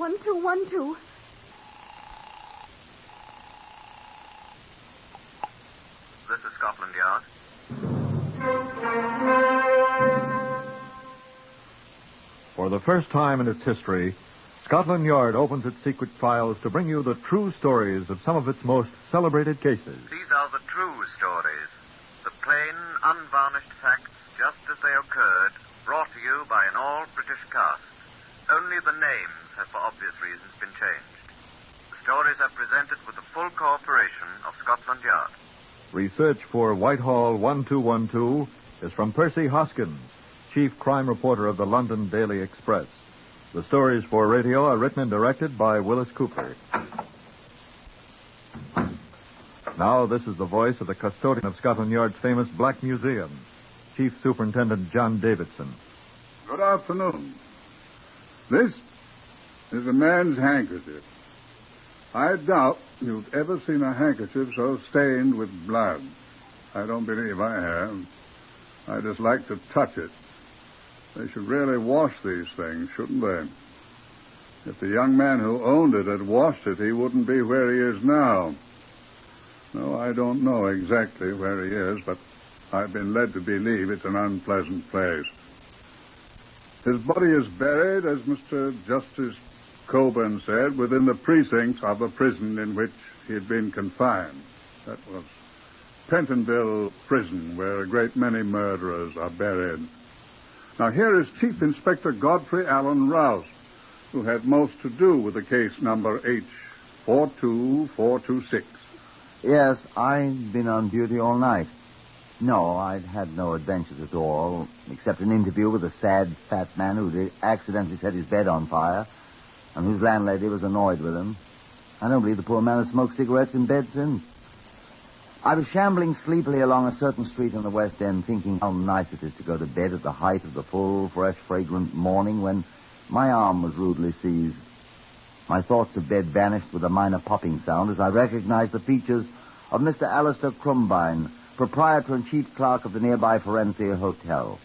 1212. This is Scotland Yard. For the first time in its history, Scotland Yard opens its secret files to bring you the true stories of some of its most celebrated cases. These are the true stories. The plain, unvarnished facts, just as they occurred, brought to you by an all-British cast. Only the names have, for obvious reasons, been changed. The stories are presented with the full cooperation of Scotland Yard. Research for Whitehall 1212 is from Percy Hoskins, chief crime reporter of the London Daily Express. The stories for radio are written and directed by Wyllis Cooper. Now, this is the voice of the custodian of Scotland Yard's famous Black Museum, Chief Superintendent John Davison. Good afternoon. This is a man's handkerchief. I doubt you've ever seen a handkerchief so stained with blood. I don't believe I have. I just like to touch it. They should really wash these things, shouldn't they? If the young man who owned it had washed it, he wouldn't be where he is now. No, I don't know exactly where he is, but I've been led to believe it's an unpleasant place. His body is buried, as Mr. Justice Coburn said, within the precincts of the prison in which he had been confined. That was Pentonville Prison, where a great many murderers are buried. Now, here is Chief Inspector Godfrey Allen Rouse, who had most to do with the case number H42426. Yes, I've been on duty all night. No, I'd had no adventures at all, except an interview with a sad, fat man who'd accidentally set his bed on fire, and whose landlady was annoyed with him. I don't believe the poor man has smoked cigarettes in bed since. I was shambling sleepily along a certain street in the West End, thinking how nice it is to go to bed at the height of the full, fresh, fragrant morning, when my arm was rudely seized. My thoughts of bed vanished with a minor popping sound as I recognized the features of Mr. Alistair Crumbine, proprietor and chief clerk of the nearby Forensia Hotel.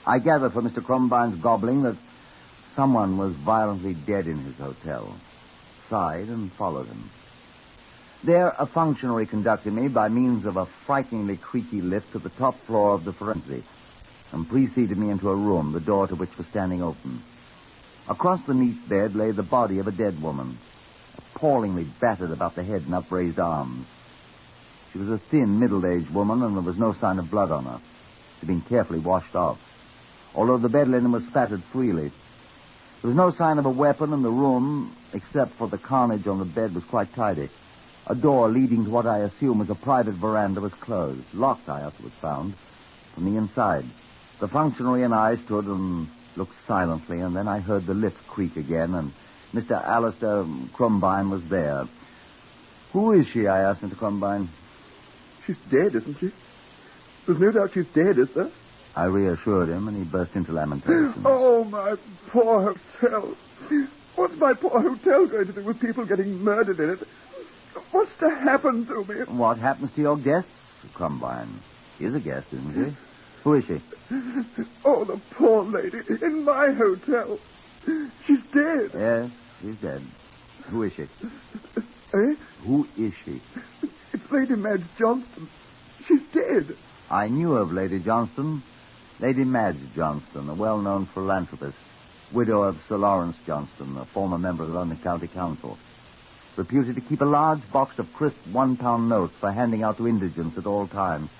I gathered from Mr. Crumbine's gobbling that someone was violently dead in his hotel. Sighed and followed him. There, a functionary conducted me by means of a frighteningly creaky lift to the top floor of the Forensic and preceded me into a room, the door to which was standing open. Across the neat bed lay the body of a dead woman, appallingly battered about the head and upraised arms. She was a thin, middle-aged woman, and there was no sign of blood on her. She'd been carefully washed off, although the bed linen was spattered freely. There was no sign of a weapon, and the room, except for the carnage on the bed, was quite tidy. A door leading to what I assume was a private veranda was closed, locked, I afterwards found, from the inside. The functionary and I stood and looked silently, and then I heard the lift creak again, and Mr. Alistair Crumbine was there. Who is she? I asked Mr. Crumbine. She's dead, isn't she? There's no doubt she's dead, is there? I reassured him, and he burst into lamentation. Oh, my poor hotel. What's my poor hotel going to do with people getting murdered in it? What's to happen to me? What happens to your guests, Crumbine? She's a guest, isn't she? Who is she? Oh, the poor lady in my hotel. She's dead. Yes, she's dead. Who is she? Eh? Who is she? It's Lady Madge Johnston. She's dead. I knew of Lady Johnston. Lady Madge Johnston, a well-known philanthropist, widow of Sir Lawrence Johnston, a former member of the London County Council, reputed to keep a large box of crisp £1 notes for handing out to indigents at all times.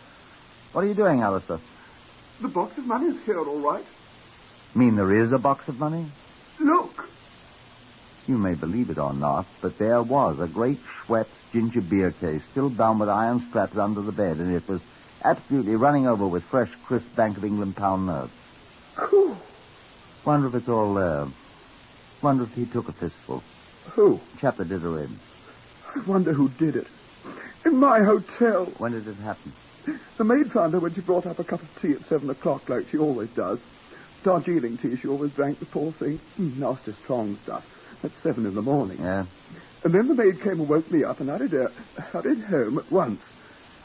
What are you doing, Alistair? The box of money's here, all right. Mean there is a box of money? Look. You may believe it or not, but there was a great Schweppes ginger beer case still bound with iron straps under the bed, and it was absolutely running over with fresh, crisp Bank of England pound notes. Whew. Wonder if it's all there. Wonder if he took a fistful. Who? Chap that did her in. I wonder who did it. In my hotel. When did it happen? The maid found her when she brought up a cup of tea at 7 o'clock, like she always does. Darjeeling tea she always drank, the poor thing. Nasty strong stuff. At 7 in the morning. Yeah. And then the maid came and woke me up, and hurried home at once.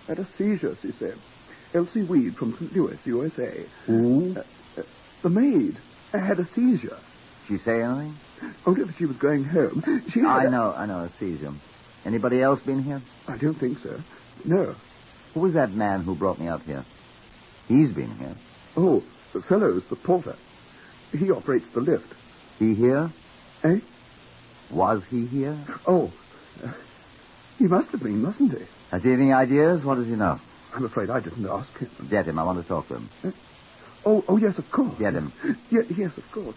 Had a seizure, she said. Elsie Weed from St. Louis, USA. Who? The maid had a seizure. she say anything? Only that she was going home. She had I know, I see him. Anybody else been here? I don't think so. No. Who was that man who brought me up here? He's been here. Oh, the fellow's the porter. He operates the lift. He here? Eh? Was he here? Oh, he must have been, mustn't he? Has he any ideas? What does he know? I'm afraid I didn't ask him. Get him. I want to talk to him. Oh, yes, of course. Get him. Yes, of course.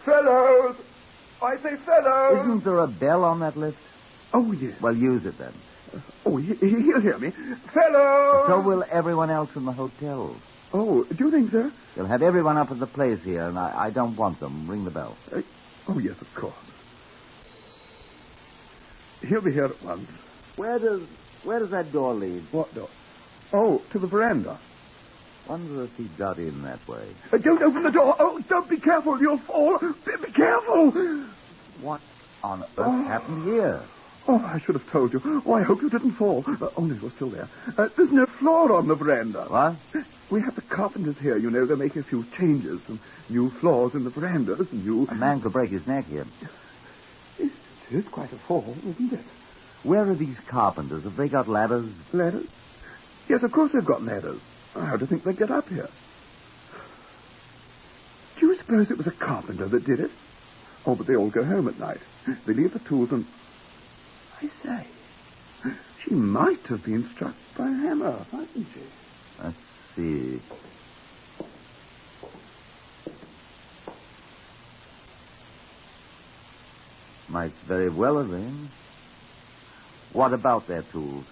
Fellows! I say fellows! Isn't there a bell on that lift? Oh, yes. Well, use it then. Oh, he'll hear me. Fellows! So will everyone else in the hotel. Oh, do you think so? You'll have everyone up at the place here, and I don't want them. Ring the bell. Oh, yes, of course. He'll be here at once. Where does that door lead? What door? Oh, to the veranda. Wonder if he got in that way. Don't open the door. Oh, don't be careful. You'll fall. Be careful. What on earth happened here? Oh, I should have told you. Oh, I hope you didn't fall. Only you're still there. There's no floor on the veranda. What? We have the carpenters here, you know. They're making a few changes. Some new floors in the verandas. A man could break his neck here. It is quite a fall, isn't it? Where are these carpenters? Have they got ladders? Ladders? Yes, of course they've got ladders. How do you think they get up here? Do you suppose it was a carpenter that did it? Oh, but they all go home at night. They leave the tools and... I say, she might have been struck by a hammer, mightn't she? Let's see. Might very well have been. What about their tools?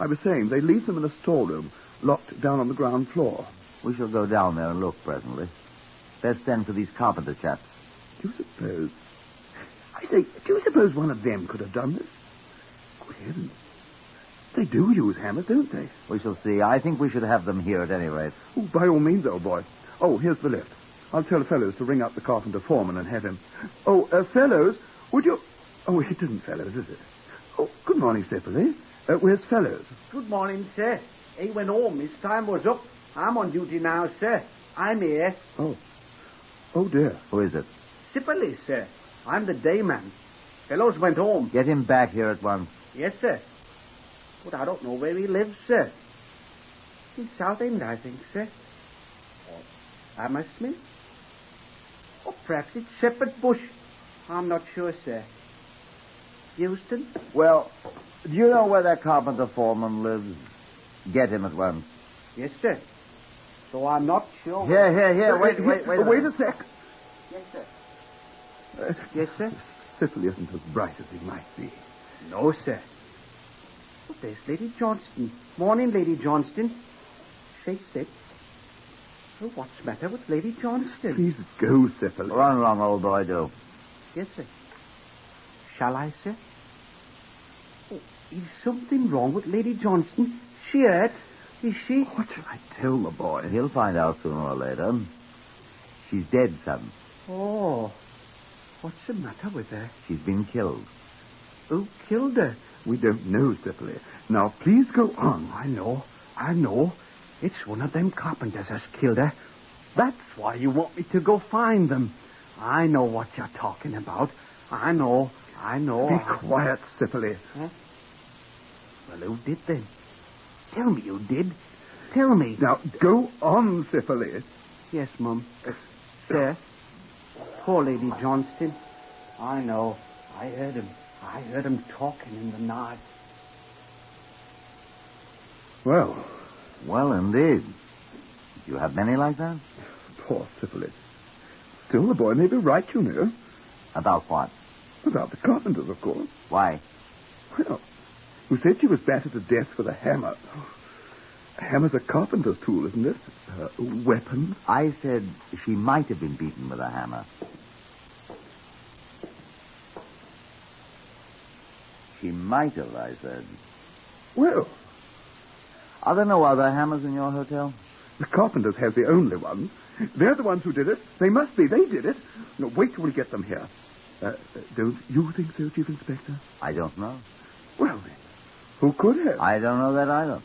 I was saying, they leave them in a storeroom, locked down on the ground floor. We shall go down there and look presently. Let's send for these carpenter chaps. Do you suppose... I say, do you suppose one of them could have done this? Good heavens. They do use hammers, don't they? We shall see. I think we should have them here at any rate. Oh, by all means, old boy. Oh, here's the lift. I'll tell the fellows to ring up the carpenter foreman and have him... Oh, fellows, would you... Oh, it isn't fellows, is it? Oh, good morning, Sipperley. Where's fellows? Good morning, sir. He went home. His time was up. I'm on duty now, sir. I'm here. Oh. Oh, dear. Who is it? Sipperley, sir. I'm the day man. Fellows went home. Get him back here at once. Yes, sir. But I don't know where he lives, sir. In Southend, I think, sir. Or Hammersmith? Or perhaps it's Shepherd Bush. I'm not sure, sir. Houston? Well, do you know where that carpenter foreman lives? Get him at once. Yes, sir. So I'm not sure. Here. Wait Wait a sec. Yes, sir. Yes, sir? Sipperley isn't as bright as he might be. No, sir. But there's Lady Johnston. Morning, Lady Johnston. She's sick. Well, what's the matter with Lady Johnston? Please go, Sipperley. Run along, old boy, do. Yes, sir. Shall I, sir? Oh, is something wrong with Lady Johnston? She hurt? Is she? What shall I tell the boy? He'll find out sooner or later. She's dead, son. Oh. What's the matter with her? She's been killed. Who killed her? We don't know, Sipperley. Now, please go on. I know. It's one of them carpenters has killed her. That's why you want me to go find them. I know what you're talking about. I know. Be quiet, Sipperley. Huh? Well, who did then? Tell me who did. Tell me. Now, go on, Sipperley. Yes, Mum. Sir. Poor Lady Johnston. I know. I heard him talking in the night. Well, indeed. Do you have many like that? Poor Sipperley. Still, the boy may be right, you know. About what? About the carpenters, of course. Why? Well, you said she was battered to death with a hammer. A hammer's a carpenter's tool, isn't it? A weapon. I said she might have been beaten with a hammer. She might have, I said. Well, Are there no other hammers in your hotel? the carpenters have the only one. They're the ones who did it. They must be. They did it. No, wait till we get them here. Don't you think so, Chief Inspector? I don't know. Well, then, who could have? I don't know that either.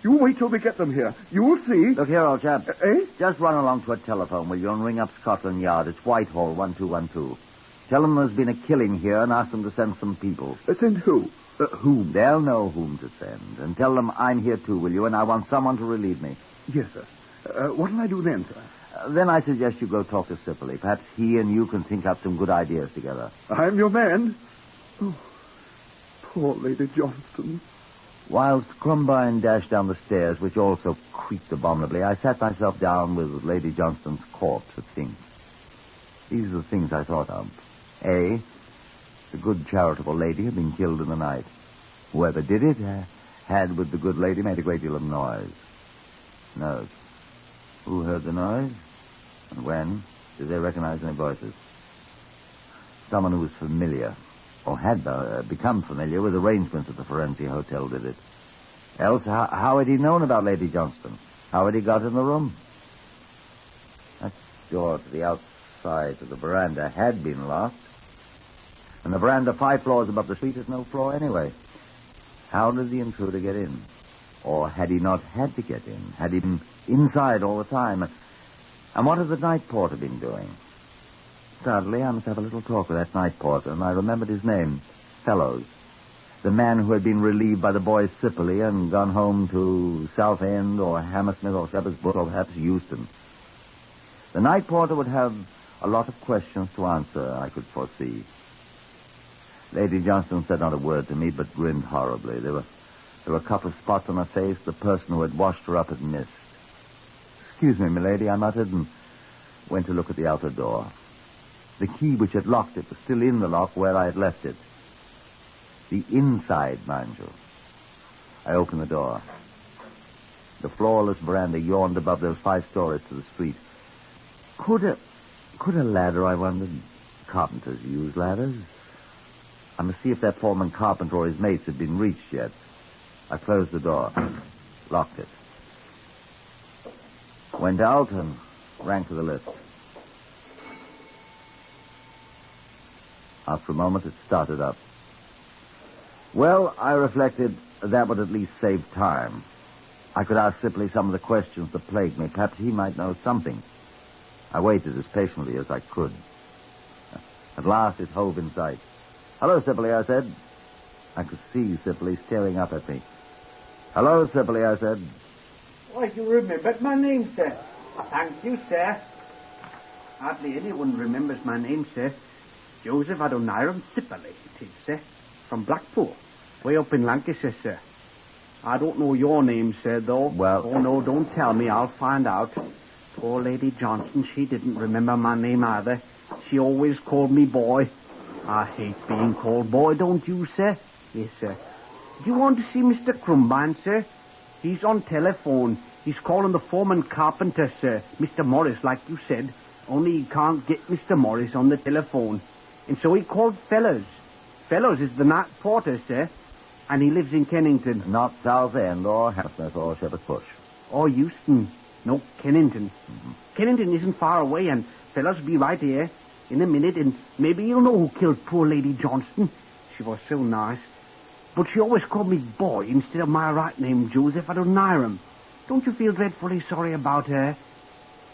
You wait till we get them here. You'll see. Look here, old chap. Eh? Just run along to a telephone, will you, and ring up Scotland Yard. It's Whitehall, 1212. Tell them there's been a killing here and ask them to send some people. Send who? Whom? They'll know whom to send. And tell them I'm here too, will you, and I want someone to relieve me. Yes, sir. What'll I do then, sir? Then I suggest you go talk to Sipperley. Perhaps he and you can think up some good ideas together. I'm your man. Oh, poor Lady Johnston. Whilst Crumbine dashed down the stairs, which also creaked abominably, I sat myself down with Lady Johnston's corpse at think. These are the things I thought of. A, the good charitable lady had been killed in the night. Whoever did it had, with the good lady, made a great deal of noise. Note. Who heard the noise? And when? Did they recognize any voices? Someone who was familiar, or had become familiar with arrangements at the Forensic Hotel did it. Else, how had he known about Lady Johnston? How had he got in the room? That door to the outside of the veranda had been locked. And the veranda 5 floors above the street is no floor anyway. How did the intruder get in? Or had he not had to get in? Had he been inside all the time? And what had the night porter been doing? Suddenly, I must have a little talk with that night porter, and I remembered his name, Fellows. The man who had been relieved by the boys Sipperley and gone home to Southend or Hammersmith or Shepherd's Bush or perhaps Euston. The night porter would have a lot of questions to answer, I could foresee. Lady Johnston said not a word to me, but grinned horribly. There were a couple of spots on her face the person who had washed her up had missed. "Excuse me, milady," I muttered, and went to look at the outer door. The key which had locked it was still in the lock where I had left it. The inside, mind you. I opened the door. The floorless veranda yawned above those 5 stories to the street. Could a ladder, I wondered? Carpenters use ladders. I must see if that foreman carpenter or his mates had been reached yet. I closed the door, locked it. Went out and rang for the lift. After a moment, it started up. Well, I reflected, that would at least save time. I could ask Sipperley some of the questions that plagued me. Perhaps he might know something. I waited as patiently as I could. At last, it hove in sight. "Hello, Sipperley," I said. I could see Sipperley staring up at me. "Hello, Sipperley," I said. Why, you remembered my name, sir. Thank you, sir. Hardly anyone remembers my name, sir. Joseph Adoniram Sipperley, it is, sir. From Blackpool, way up in Lancashire, sir. I don't know your name, sir, though. Well... Oh, no, don't tell me. I'll find out. Poor Lady Johnston, she didn't remember my name either. She always called me boy. I hate being called boy, don't you, sir? Yes, sir. Do you want to see Mr. Crumbine, sir? He's on telephone. He's calling the foreman carpenter, sir. Mr. Morris, like you said. Only he can't get Mr. Morris on the telephone. And so he called Fellows. Fellows is the night porter, sir. And he lives in Kennington. Not Southend or Hammersmith or Shepherd's Bush. Or Euston. No, Kennington. Mm-hmm. Kennington isn't far away, and Fellows will be right here in a minute, and maybe you'll know who killed poor Lady Johnston. She was so nice. But she always called me boy instead of my right name, Joseph Adoniram. Don't you feel dreadfully sorry about her?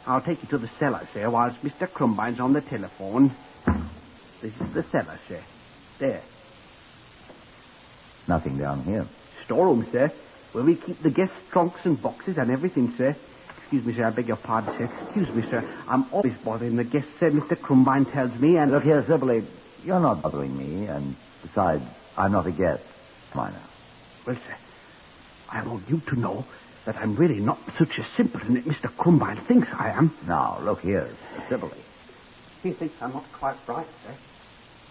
I'll take you to the cellar, sir, whilst Mr. Crumbine's on the telephone. This is the cellar, sir. There. Nothing down here. Storeroom, sir, where we keep the guests' trunks and boxes and everything, sir. Excuse me, sir, I beg your pardon, sir. Excuse me, sir. I'm always bothering the guests, sir. Mr. Crumbine tells me, and... Look here, Sipperley, you're not bothering me, and besides, I'm not a guest. Minor. Well, sir, I want you to know that I'm really not such a simpleton that Mr. Crumbine thinks I am. Now, look here, Sipperley. He thinks I'm not quite bright, sir.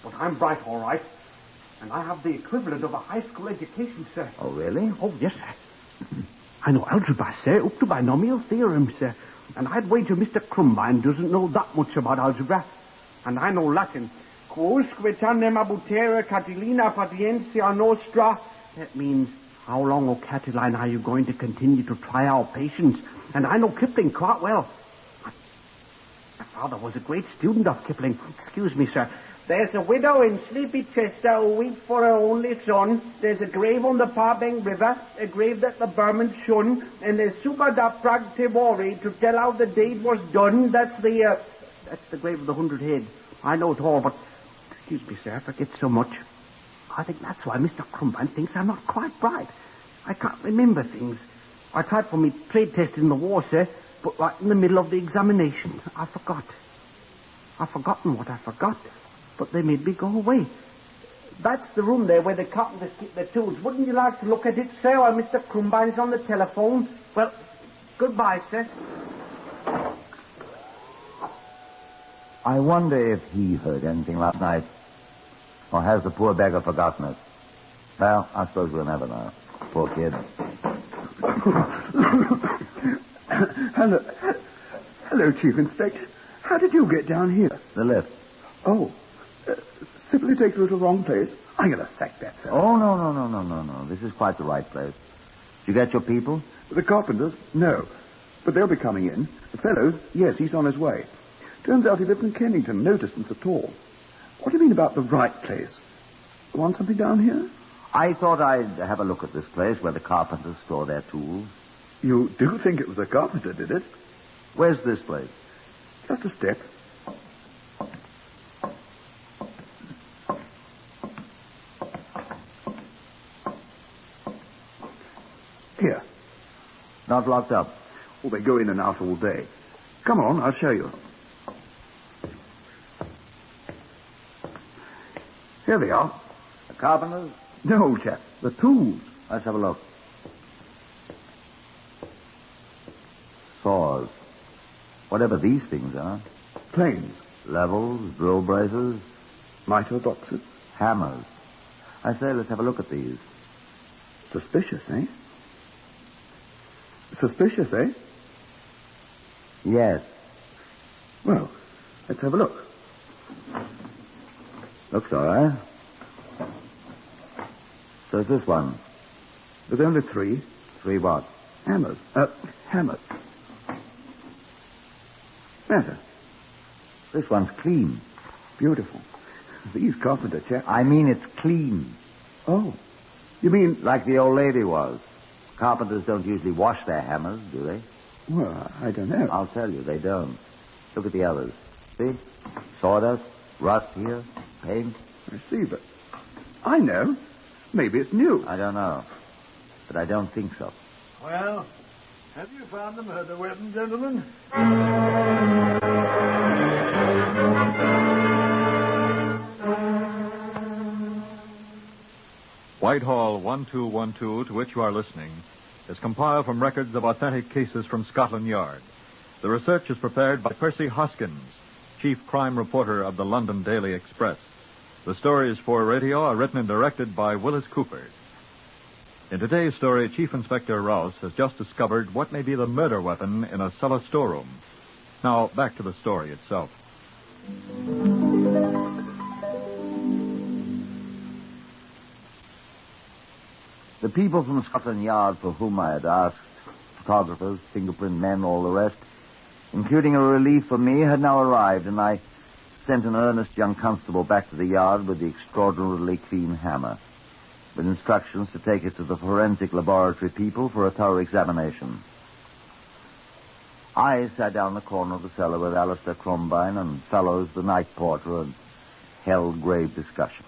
But I'm bright, all right. And I have the equivalent of a high school education, sir. Oh, really? Oh, yes, sir. I know algebra, sir, up to binomial theorem, sir. And I'd wager Mr. Crumbine doesn't know that much about algebra. And I know Latin. Quousque tandem abutera Catilina patientia nostra. That means, how long, O Catiline, are you going to continue to try our patience? And I know Kipling quite well. My father was a great student of Kipling. Excuse me, sir. There's a widow in Sleepy Chester who weeps for her only son. There's a grave on the Parbank River, a grave that the Burmans shun, and there's Subada Prag Tivori to tell how the deed was done. That's the grave of the 100 Head. I know it all, but excuse me, sir, I forget so much. I think that's why Mr. Crumbine thinks I'm not quite bright. I can't remember things. I tried for me trade test in the war, sir, but right in the middle of the examination, I forgot. I've forgotten what I forgot, but they made me go away. That's the room there where the carpenters keep their tools. Wouldn't you like to look at it, sir, while Mr. Crumbine's on the telephone? Well, goodbye, sir. I wonder if he heard anything last night. Or has the poor beggar forgotten it? Well, I suppose we'll never know. Poor kid. Hello, Chief Inspector. How did you get down here? The lift. Oh, simply take you to the wrong place. I'm going to sack that fellow. Oh, no. This is quite the right place. Did you get your people? The carpenters? No. But they'll be coming in. The fellow? Yes, he's on his way. Turns out he lives in Kennington. No distance at all. What do you mean about the right place? Want something down here? I thought I'd have a look at this place where the carpenters store their tools. You do think it was a carpenter, did it? Where's this place? Just a step. Here. Not locked up. Well, they go in and out all day. Come on, I'll show you. Here they are. The carpenters? No, old chap. The tools. Let's have a look. Saws. Whatever these things are. Planes. Levels, drill braces. Miter boxes. Hammers. I say, let's have a look at these. Suspicious, eh? Suspicious, eh? Yes. Well, let's have a look. Looks all right. So it's this one. There's only 3. 3 what? Hammers. Hammers. Matter. This one's clean. Beautiful. These carpenter chaps. I mean it's clean. Oh. You mean... Like the old lady was. Carpenters don't usually wash their hammers, do they? Well, I don't know. I'll tell you, they don't. Look at the others. See? Sawdust, rust here, paint. I see, but... I know. Maybe it's new. I don't know. But I don't think so. Well, have you found the murder weapon, gentlemen? Whitehall 1212, to which you are listening, is compiled from records of authentic cases from Scotland Yard. The research is prepared by Percy Hoskins, chief crime reporter of the London Daily Express. The stories for radio are written and directed by Wyllis Cooper. In today's story, Chief Inspector Rouse has just discovered what may be the murder weapon in a cellar storeroom. Now, back to the story itself. The people from Scotland Yard for whom I had asked, photographers, fingerprint men, all the rest, including a relief for me, had now arrived, and I sent an earnest young constable back to the yard with the extraordinarily clean hammer, with instructions to take it to the forensic laboratory people for a thorough examination. I sat down in the corner of the cellar with Alistair Crumbine and Fellows, the night porter, and held grave discussion.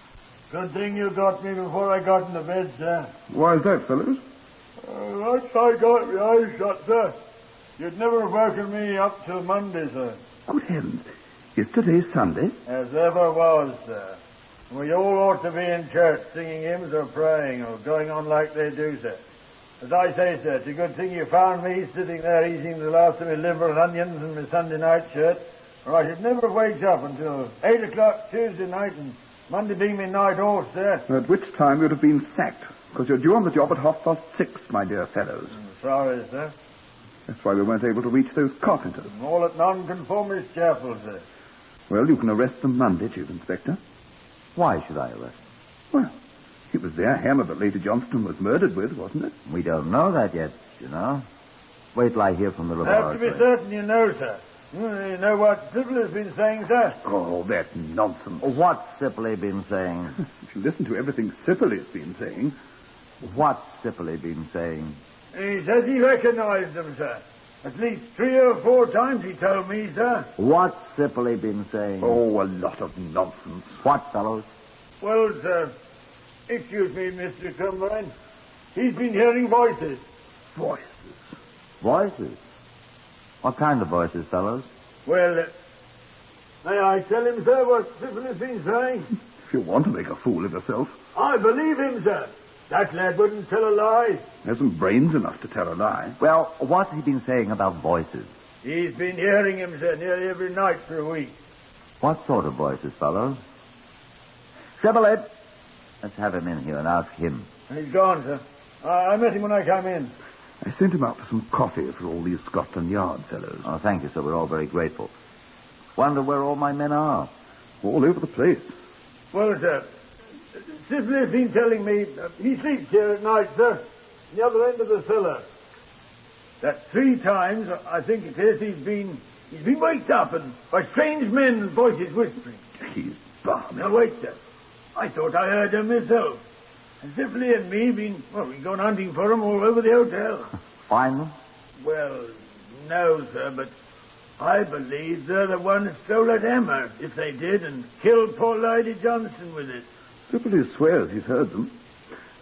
Good thing you got me before I got into bed, sir. Why is that, fellows? Once I got my eyes shut, sir, you'd never have woken me up till Monday, sir. Good heavens. Is today Sunday? As ever was, sir. We all ought to be in church singing hymns or praying or going on like they do, sir. As I say, sir, it's a good thing you found me sitting there eating the last of my liver and onions in my Sunday night shirt, or I should never have waked up until 8 o'clock Tuesday night and Monday being my night off, sir. At which time you'd have been sacked, because you're due on the job at 6:30, my dear fellows. Sorry, sir. That's why we weren't able to reach those carpenters. All at Nonconformist Chapel, sir. Well, you can arrest them Monday, Chief Inspector. Why should I arrest? Well, it was their hammer that Lady Johnston was murdered with, wasn't it? We don't know that yet, you know. Wait till I hear from the Have laboratory. to be certain you know, sir. You know what Sybil has been saying, sir? Oh, that nonsense. What's Sipley been saying? If you listen to everything Syphilis been saying... What's Sipley been saying? He says he recognized them, sir. At least 3 or 4 times he told me, sir. What's Sipley been saying? Oh, a lot of nonsense. What, fellows? Well, sir, excuse me, Mr. Combine. He's been hearing voices. Voices? Voices? What kind of voices, fellows? Well, may I tell him, sir, what Sybil has been saying? If you want to make a fool of yourself. I believe him, sir. That lad wouldn't tell a lie. Hasn't brains enough to tell a lie. Well, what's he been saying about voices? He's been hearing him, sir, nearly every night for a week. What sort of voices, fellows? Sibylle, let's have him in here and ask him. He's gone, sir. I met him when I came in. I sent him out for some coffee for all these Scotland Yard fellows. Oh, thank you, sir. We're all very grateful. Wonder where all my men are. All over the place. Well, sir, Sybil has been telling me he sleeps here at night, sir, the other end of the cellar. That 3 times, I think it is, he's been waked up and by strange men and voices whispering. He's balmy. Now, wait, sir. I thought I heard them myself. And Sybil and me we've gone hunting for them all over the hotel. Find them? Well, no, sir, but I believe they're the ones stole that hammer, if they did, and killed poor Lady Johnson with it. Syphilis swears he's heard them.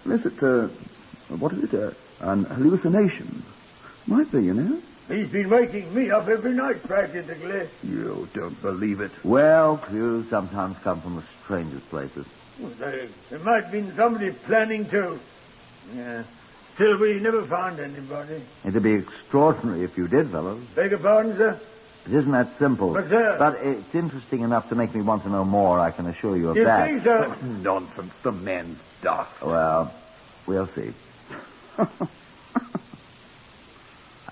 Unless it's what is it, an hallucination. Might be, you know. He's been waking me up every night, practically. You don't believe it. Well, clues sometimes come from the strangest places. Well, there might have been somebody planning to. Yeah. Still, we never found anybody. It'd be extraordinary if you did, fellows. Beg your pardon, sir? It isn't that simple. But, sir... But it's interesting enough to make me want to know more, I can assure you of You that. think, sir? Oh, nonsense. The man's daft. Well, we'll see.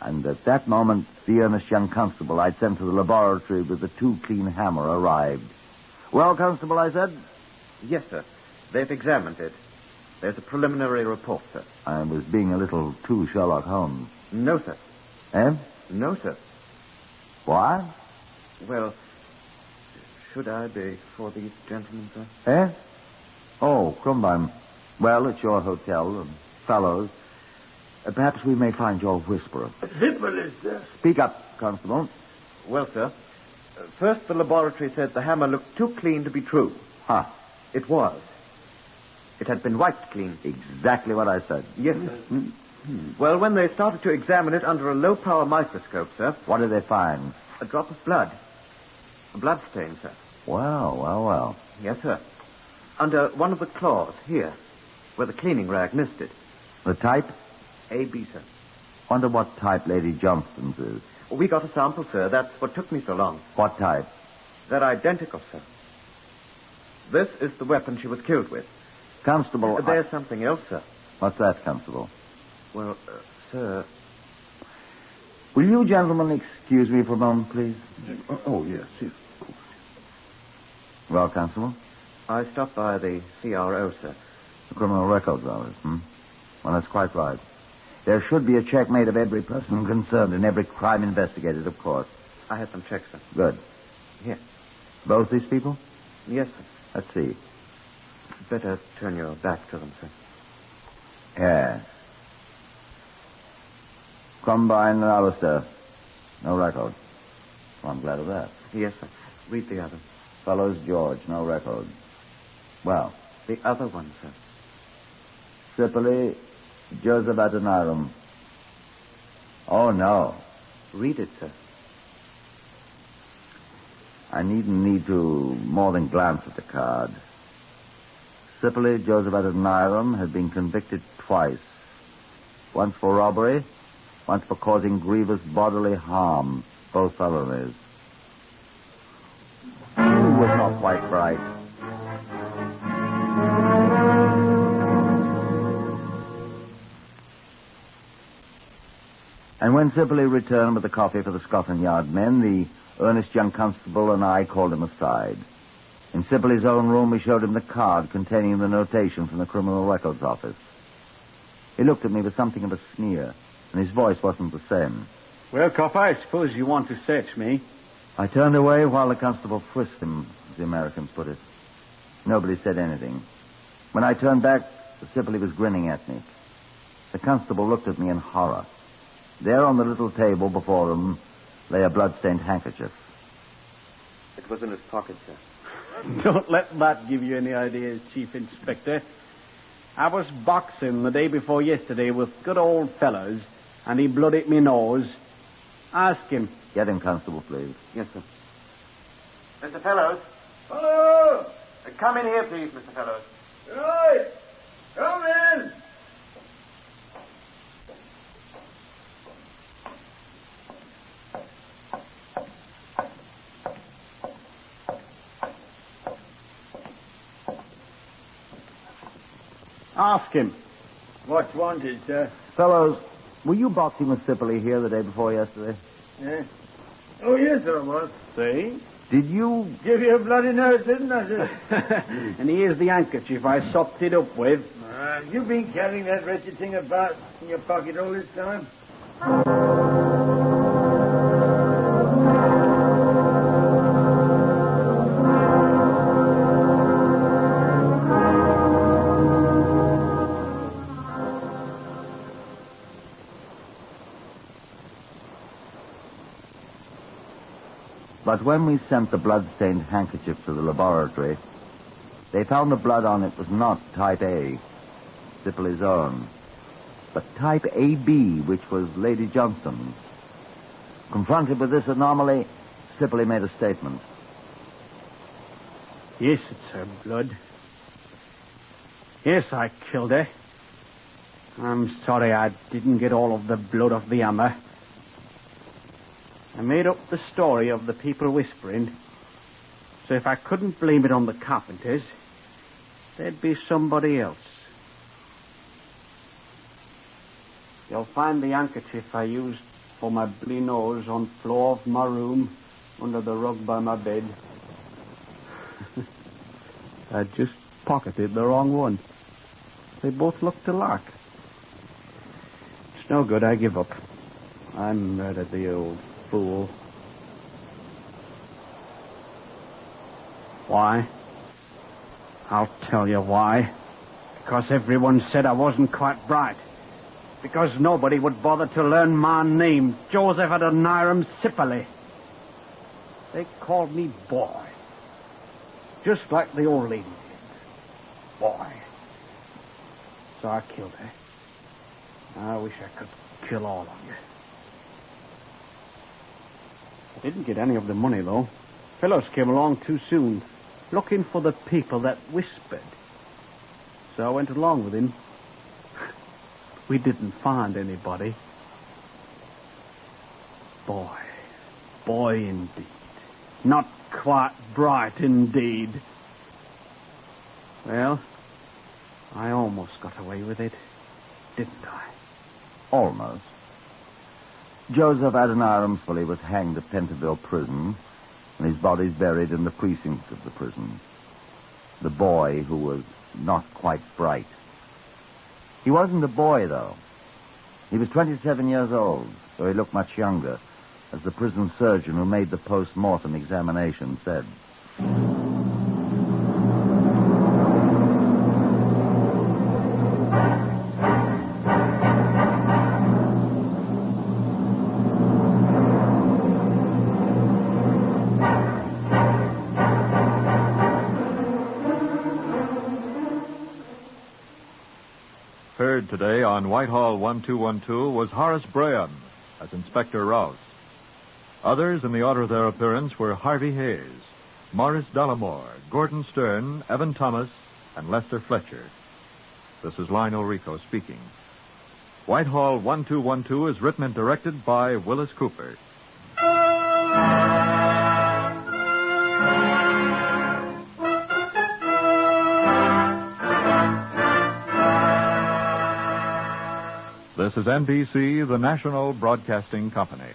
And at that moment, the earnest young constable I'd sent to the laboratory with the 2-clean hammer arrived. Well, Constable, I said? Yes, sir. They've examined it. There's a preliminary report, sir. I was being a little too Sherlock Holmes. No, sir. Eh? No, sir. What? Well, should I be for these gentlemen, sir? Eh? Oh, Crumbine. Well, it's your hotel, and fellows. Perhaps we may find your whisperer. Syphilis, sir. Speak up, Constable. Well, sir, first the laboratory said the hammer looked too clean to be true. Huh. It was. It had been wiped clean. Exactly what I said. Yes, sir. Well, when they started to examine it under a low-power microscope, sir... What did they find? A drop of blood. A blood stain, sir. Well. Yes, sir. Under one of the claws, here, where the cleaning rag missed it. The type? AB, sir. Wonder what type Lady Johnston's is. We got a sample, sir. That's what took me so long. What type? They're identical, sir. This is the weapon she was killed with. Constable... There's something else, sir. What's that, Constable? Well, sir... Will you gentlemen excuse me for a moment, please? Oh, yes, of course. Well, Constable? I stopped by the CRO, sir. The Criminal Records Office, Well, that's quite right. There should be a check made of every person concerned and every crime investigated, of course. I had them checked, sir. Good. Here. Both these people? Yes, sir. Let's see. Better turn your back to them, sir. Yes. Combine and Alistair. No record. Well, I'm glad of that. Yes, sir. Read the other. Fellows George, no record. Well. The other one, sir. Syphilis, Joseph Adoniram. Oh, no. Read it, sir. I needn't need to more than glance at the card. Syphilis, Joseph Adoniram had been convicted twice. Once for robbery, once for causing grievous bodily harm. Both felonies. He was not quite bright. And when Syphilis returned with the coffee for the Scotland Yard men, the earnest young constable and I called him aside. In Syphilis' own room, we showed him the card containing the notation from the Criminal Records Office. He looked at me with something of a sneer, and his voice wasn't the same. Well, Copper, I suppose you want to search me. I turned away while the constable frisked him, as the Americans put it. Nobody said anything. When I turned back, Sibley was grinning at me. The constable looked at me in horror. There on the little table before him lay a blood-stained handkerchief. It was in his pocket, sir. Don't let that give you any ideas, Chief Inspector. I was boxing the day before yesterday with good old fellows, and he blooded me nose. Ask him. Get him, constable, please. Yes, sir. Mr. Fellows. Hello! Come in here, please, Mr. Fellows. Right! Come in! Ask him. What's wanted, sir? Fellows, were you boxing with Sibley here the day before yesterday? Yeah. Oh, yes, I was. See? Did you... Give you a bloody nose, didn't I, sir? And here's the handkerchief I sopped it up with. You've been carrying that wretched thing about in your pocket all this time? But when we sent the blood-stained handkerchief to the laboratory, they found the blood on it was not type A, Sibley's own, but type AB, which was Lady Johnston's. Confronted with this anomaly, Sibley made a statement. Yes, it's her blood. Yes, I killed her. I'm sorry I didn't get all of the blood off the hammer. I made up the story of the people whispering, so if I couldn't blame it on the carpenters, there'd be somebody else. You'll find the handkerchief I used for my bloody nose on floor of my room under the rug by my bed. I just pocketed the wrong one. They both looked alike. It's no good, I give up. I murdered the old fool. Why? I'll tell you why. Because everyone said I wasn't quite bright. Because nobody would bother to learn my name, Joseph Adoniram Sibley. They called me boy. Just like the old lady did. Boy. So I killed her. I wish I could kill all of you. I didn't get any of the money, though. Fellows came along too soon, looking for the people that whispered. So I went along with him. We didn't find anybody. Boy indeed. Not quite bright indeed. Well, I almost got away with it, didn't I? Almost. Joseph Adoniram Sibley was hanged at Pentonville Prison, and his body's buried in the precincts of the prison. The boy who was not quite bright. He wasn't a boy, though. He was 27 years old, so he looked much younger, as the prison surgeon who made the post-mortem examination said. Heard today on Whitehall 1212 was Horace Brayan as Inspector Rouse. Others in the order of their appearance were Harvey Hayes, Morris Dollamore, Gordon Stern, Evan Thomas, and Lester Fletcher. This is Lionel Rico speaking. Whitehall 1212 is written and directed by Wyllis Cooper. This is NBC, the national broadcasting company.